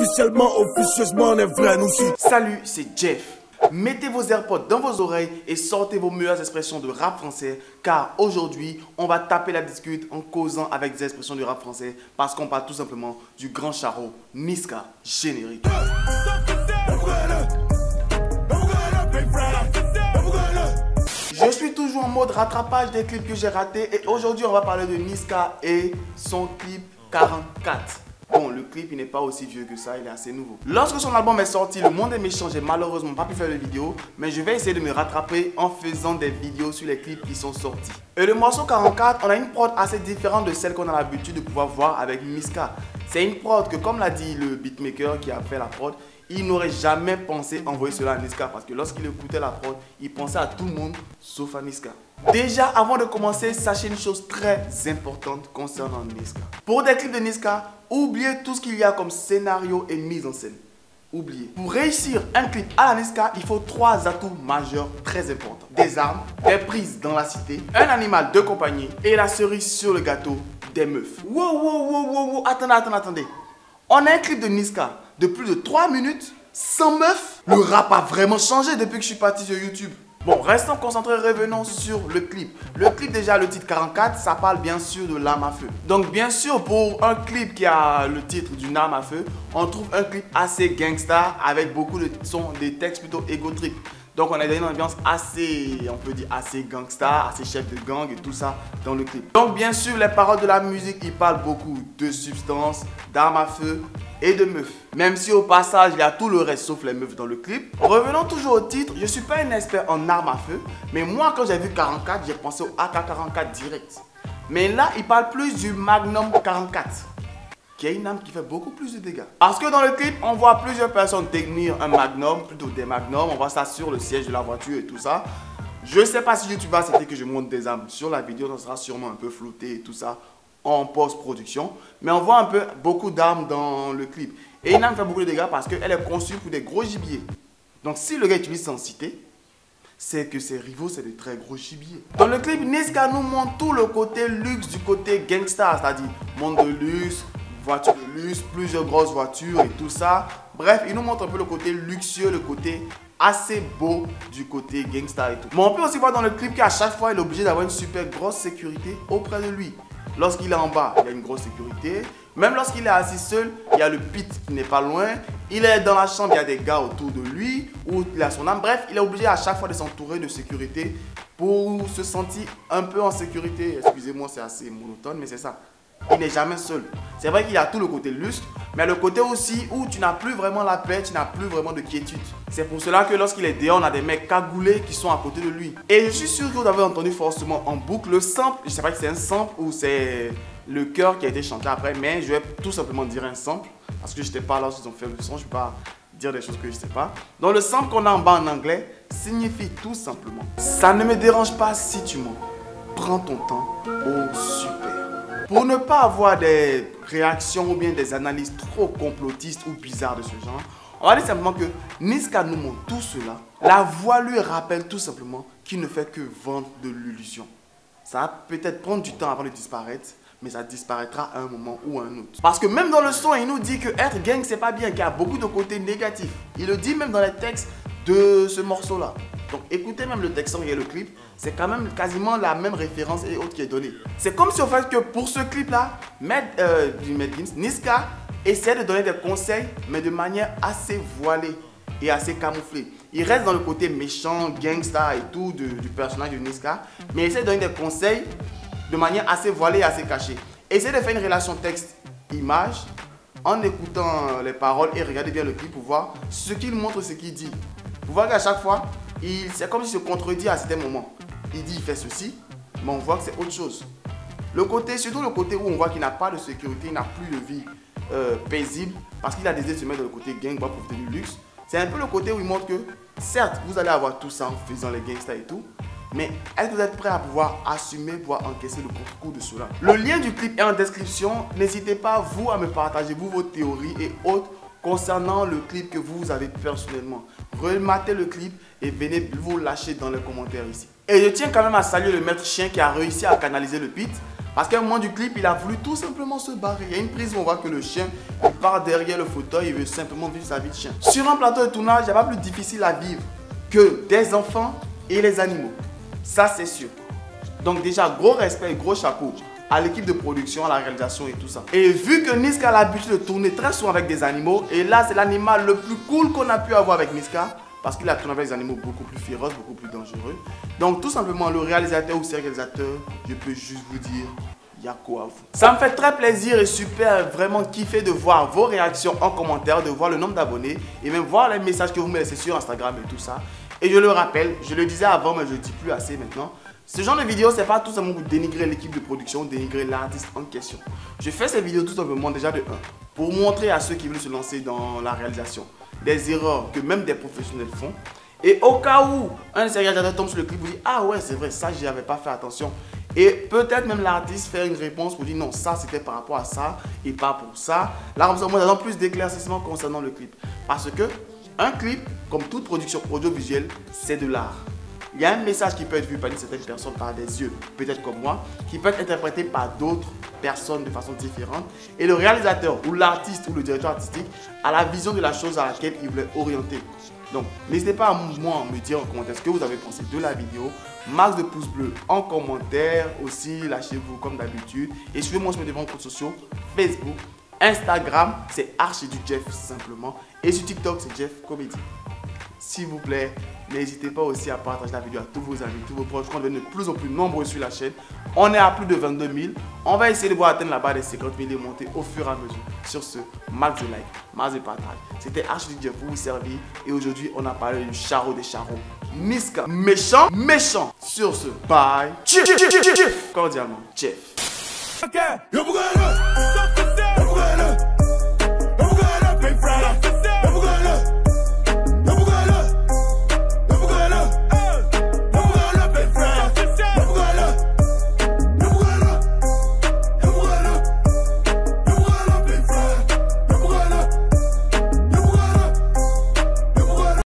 Officiellement, officieusement, on est vrai, nous aussi. Salut, c'est Jeff. Mettez vos AirPods dans vos oreilles et sortez vos meilleures expressions de rap français, car aujourd'hui, on va taper la discute en causant avec des expressions de rap français parce qu'on parle tout simplement du grand charreau Niska générique. Je suis toujours en mode rattrapage des clips que j'ai ratés et aujourd'hui on va parler de Niska et son clip 44. Bon, le clip il n'est pas aussi vieux que ça, il est assez nouveau. Lorsque son album est sorti, Le Monde est méchant, j'ai malheureusement pas pu faire de vidéo, mais je vais essayer de me rattraper en faisant des vidéos sur les clips qui sont sortis. Et le morceau 44, on a une prod assez différente de celle qu'on a l'habitude de pouvoir voir avec Niska. C'est une prod que, comme l'a dit le beatmaker qui a fait la prod, il n'aurait jamais pensé envoyer cela à Niska parce que lorsqu'il écoutait la prod, il pensait à tout le monde sauf à Niska. Déjà, avant de commencer, sachez une chose très importante concernant Niska. Pour des clips de Niska, oubliez tout ce qu'il y a comme scénario et mise en scène. Oubliez. Pour réussir un clip à la Niska, il faut 3 atouts majeurs très importants. Des armes, des prises dans la cité, un animal de compagnie et la cerise sur le gâteau, des meufs. Wow, attendez. On a un clip de Niska de plus de 3 minutes sans meuf. Le rap a vraiment changé depuis que je suis parti sur YouTube. Bon, restons concentrés, revenons sur le clip. Le clip, déjà, le titre 44, ça parle bien sûr de l'arme à feu. Donc, bien sûr, pour un clip qui a le titre d'une arme à feu, on trouve un clip assez gangsta avec beaucoup de sons, des textes plutôt ego trip. Donc, on a une ambiance assez, on peut dire, assez gangsta, assez chef de gang et tout ça dans le clip. Donc, bien sûr, les paroles de la musique, ils parlent beaucoup de substances, d'armes à feu et de meufs. Même si au passage, il y a tout le reste sauf les meufs dans le clip. Revenons toujours au titre. Je ne suis pas un expert en armes à feu, mais moi, quand j'ai vu 44, j'ai pensé au AK-44 direct. Mais là, il parle plus du Magnum 44. Qui est une arme qui fait beaucoup plus de dégâts. Parce que dans le clip, on voit plusieurs personnes tenir un magnum, plutôt des magnums. On voit ça sur le siège de la voiture et tout ça. Je sais pas si YouTube va accepter que je monte des armes sur la vidéo. Ça sera sûrement un peu flouté et tout ça en post-production. Mais on voit un peu beaucoup d'armes dans le clip. Et une arme fait beaucoup de dégâts parce qu'elle est conçue pour des gros gibiers. Donc si le gars utilise sans citer, c'est que ses rivaux, c'est de très gros gibiers. Dans le clip, Niska nous montre tout le côté luxe du côté gangsta. C'est-à-dire monde de luxe, voitures de luxe, plusieurs grosses voitures et tout ça. Bref, il nous montre un peu le côté luxueux, le côté assez beau du côté gangsta et tout. Mais on peut aussi voir dans le clip qu'à chaque fois, il est obligé d'avoir une super grosse sécurité auprès de lui. Lorsqu'il est en bas, il y a une grosse sécurité. Même lorsqu'il est assis seul, il y a le pit qui n'est pas loin. Il est dans la chambre, il y a des gars autour de lui, ou il a son âme. Bref, il est obligé à chaque fois de s'entourer de sécurité pour se sentir un peu en sécurité. Excusez-moi, c'est assez monotone, mais c'est ça. Il n'est jamais seul. C'est vrai qu'il y a tout le côté lustre, mais le côté aussi où tu n'as plus vraiment la paix, tu n'as plus vraiment de quiétude. C'est pour cela que lorsqu'il est dehors, on a des mecs cagoulés qui sont à côté de lui. Et je suis sûr que vous avez entendu forcément en boucle le sample. Je ne sais pas si c'est un sample ou c'est le chœur qui a été chanté après, mais je vais tout simplement dire un sample parce que je n'étais pas là lorsqu'ils ont fait le son, je ne vais pas dire des choses que je ne sais pas. Donc le sample qu'on a en bas en anglais signifie tout simplement: ça ne me dérange pas si tu mens, prends ton temps, oh super. Pour ne pas avoir des réactions ou bien des analyses trop complotistes ou bizarres de ce genre, on va dire simplement que Niska nous montre tout cela. La voix lui rappelle tout simplement qu'il ne fait que vendre de l'illusion. Ça va peut-être prendre du temps avant de disparaître, mais ça disparaîtra à un moment ou à un autre. Parce que même dans le son, il nous dit que être gang, c'est pas bien, qu'il y a beaucoup de côtés négatifs. Il le dit même dans les textes de ce morceau-là. Donc écoutez même le texte sans regarder le clip, c'est quand même quasiment la même référence et autre qui est donnée. C'est comme si au fait que pour ce clip-là, Niska essaie de donner des conseils, mais de manière assez voilée et assez camouflée. Il reste dans le côté méchant, gangsta et tout du personnage de Niska, mais il essaie de donner des conseils de manière assez voilée et assez cachée. Essayez de faire une relation texte-image en écoutant les paroles et regardez bien le clip pour voir ce qu'il montre, ce qu'il dit. Vous voyez qu'à chaque fois, c'est comme s'il se contredit à certains moments. Il dit il fait ceci, mais on voit que c'est autre chose. Le côté, surtout le côté où on voit qu'il n'a pas de sécurité, il n'a plus de vie paisible parce qu'il a décidé de se mettre dans le côté gang pour profiter du luxe. C'est un peu le côté où il montre que certes, vous allez avoir tout ça en faisant les gangsters et tout, mais est-ce que vous êtes prêt à pouvoir assumer, pouvoir encaisser le contre-coup de cela? Le lien du clip est en description. N'hésitez pas, vous, à me partager vos théories et autres concernant le clip que vous avez personnellement. Rematez le clip et venez vous lâcher dans les commentaires ici. Et je tiens quand même à saluer le maître chien qui a réussi à canaliser le beat Parce qu'à un moment du clip, il a voulu tout simplement se barrer. Il y a une prise où on voit que le chien part derrière le fauteuil, il veut simplement vivre sa vie de chien. Sur un plateau de tournage, il n'y a pas plus difficile à vivre que des enfants et les animaux. Ça, c'est sûr. Donc déjà, gros respect, gros chapeau à l'équipe de production, à la réalisation et tout ça. Et vu que Niska a l'habitude de tourner très souvent avec des animaux, et là, c'est l'animal le plus cool qu'on a pu avoir avec Niska, parce qu'il a tourné avec des animaux beaucoup plus féroces, beaucoup plus dangereux. Donc tout simplement, le réalisateur ou ses réalisateurs, je peux juste vous dire, il y a quoi à vous. Ça me fait très plaisir et super vraiment kiffer de voir vos réactions en commentaire, de voir le nombre d'abonnés et même voir les messages que vous me laissez sur Instagram et tout ça. Et je le rappelle, je le disais avant mais je ne le dis plus assez maintenant. Ce genre de vidéo, c'est pas tout simplement pour dénigrer l'équipe de production, dénigrer l'artiste en question. Je fais ces vidéos tout simplement déjà de 1, pour montrer à ceux qui veulent se lancer dans la réalisation des erreurs que même des professionnels font. Et au cas où un de ces réalisateurs tombe sur le clip, vous dit ah ouais c'est vrai, ça j'y avais pas fait attention. Et peut-être même l'artiste faire une réponse pour dire non, ça c'était par rapport à ça et pas pour ça. Là comme ça, moi j'attends plus d'éclaircissement concernant le clip. Parce que un clip, comme toute production audiovisuelle, c'est de l'art. Il y a un message qui peut être vu par une certaine personne par des yeux, peut-être comme moi, qui peut être interprété par d'autres personnes de façon différente. Et le réalisateur ou l'artiste ou le directeur artistique a la vision de la chose à laquelle il voulait orienter. Donc, n'hésitez pas à me dire en commentaire ce que vous avez pensé de la vidéo. Max de pouces bleus en commentaire. Aussi, lâchez-vous comme d'habitude. Et suivez-moi sur mes différents réseaux sociaux. Facebook, Instagram, c'est Archidujeff simplement. Et sur TikTok, c'est Jeff Comedy. S'il vous plaît, n'hésitez pas aussi à partager la vidéo à tous vos amis, tous vos proches. On devient de plus en plus nombreux sur la chaîne. On est à plus de 22 000. On va essayer de voir atteindre la barre des 50 000 et monter au fur et à mesure. Sur ce, max de like, max de partage. C'était Archidujeff pour vous servir. Et aujourd'hui, on a parlé du charreau des charreaux. Niska, méchant, méchant. Sur ce, bye. Cordialement, Jeff.